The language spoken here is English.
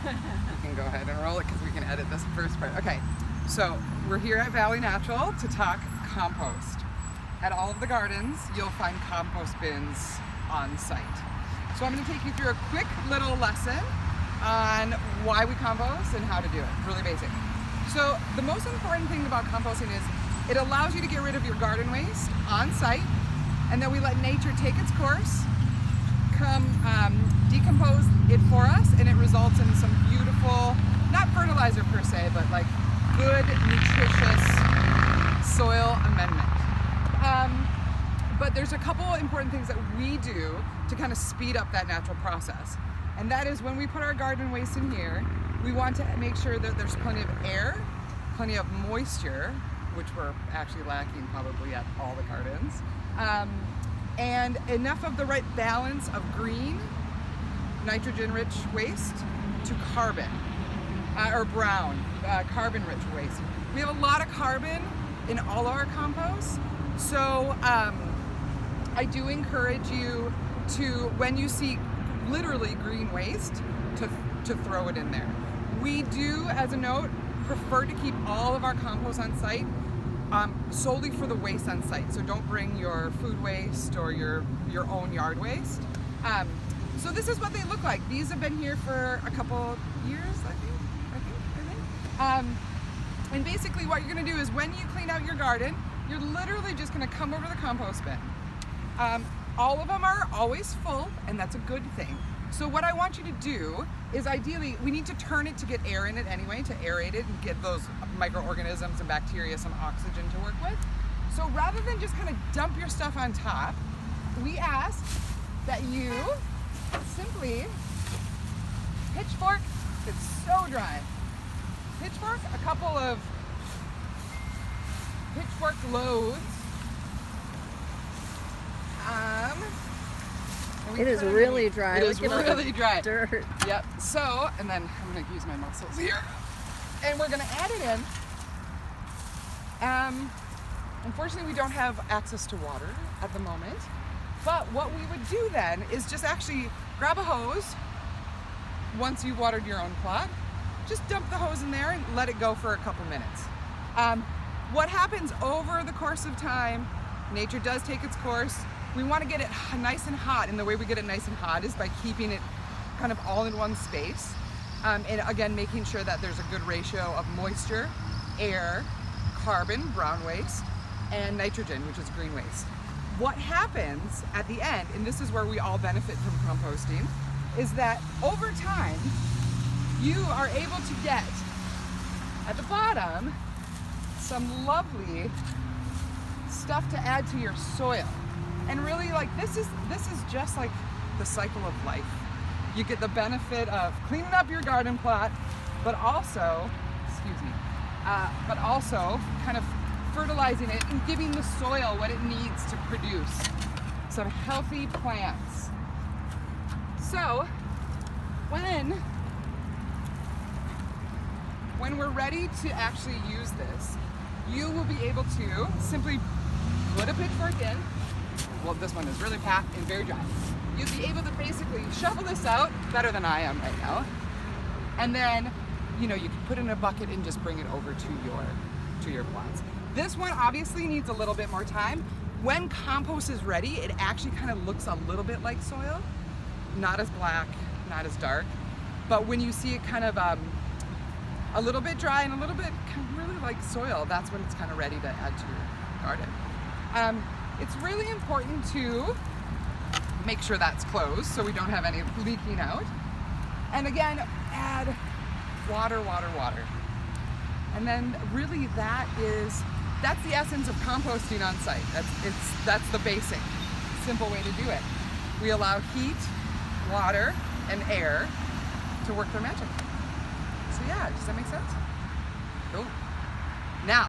You can go ahead and roll it because we can edit this first part. Okay, so we're here at Valley Natural to talk compost. At all of the gardens, you'll find compost bins on site. So I'm going to take you through a quick little lesson on why we compost and how to do it. Really basic. So the most important thing about composting is it allows you to get rid of your garden waste on site, and then we let nature take its course, decompose it for us, and it results in some beautiful, not fertilizer per se, but like good, nutritious soil amendment. But there's a couple important things that we do to kind of speed up that natural process. And that is when we put our garden waste in here, we want to make sure that there's plenty of air, plenty of moisture, which we're actually lacking probably at all the gardens, and enough of the right balance of green, nitrogen-rich waste to carbon, or brown, carbon-rich waste. We have a lot of carbon in all our compost, so I do encourage you to, when you see literally green waste, to throw it in there. We do, as a note, prefer to keep all of our compost on site solely for the waste on site. So don't bring your food waste or your own yard waste. So this is what they look like. These have been here for a couple years, I think. And basically what you're gonna do is when you clean out your garden, you're literally just gonna come over the compost bin. All of them are always full, and that's a good thing. So what I want you to do is, ideally, we need to turn it to get air in it anyway, to aerate it and get those microorganisms and bacteria some oxygen to work with. So rather than just kind of dump your stuff on top, we ask that you simply pitchfork, it's so dry, pitchfork a couple of pitchfork loads. It is really dry. It is really dry. Dirt. Yep. So, and then I'm going to use my muscles here. And we're going to add it in. Unfortunately, we don't have access to water at the moment. But what we would do then is just actually grab a hose. Once you've watered your own plot, just dump the hose in there and let it go for a couple minutes. What happens over the course of time, nature does take its course. We want to get it nice and hot, and the way we get it nice and hot is by keeping it kind of all in one space. And again, making sure that there's a good ratio of moisture, air, carbon, brown waste, and nitrogen, which is green waste. What happens at the end, and this is where we all benefit from composting, is that over time, you are able to get, at the bottom, some lovely stuff to add to your soil. And really, like, this is just like the cycle of life. You get the benefit of cleaning up your garden plot, but also, but also kind of fertilizing it and giving the soil what it needs to produce some healthy plants. So when we're ready to actually use this, you will be able to simply put a pitchfork in. Well, this one is really packed and very dry. You'll be able to basically shovel this out better than I am right now. And then, you can put it in a bucket and just bring it over to your plots. This one obviously needs a little bit more time. When compost is ready, it actually kind of looks a little bit like soil. Not as black, not as dark. But when you see it kind of a little bit dry and a little bit really like soil, that's when it's kind of ready to add to your garden. It's really important to make sure that's closed so we don't have any leaking out. And again, add water. And then really that's the essence of composting on site. That's the basic, simple way to do it. We allow heat, water, and air to work their magic. So yeah, does that make sense? Cool.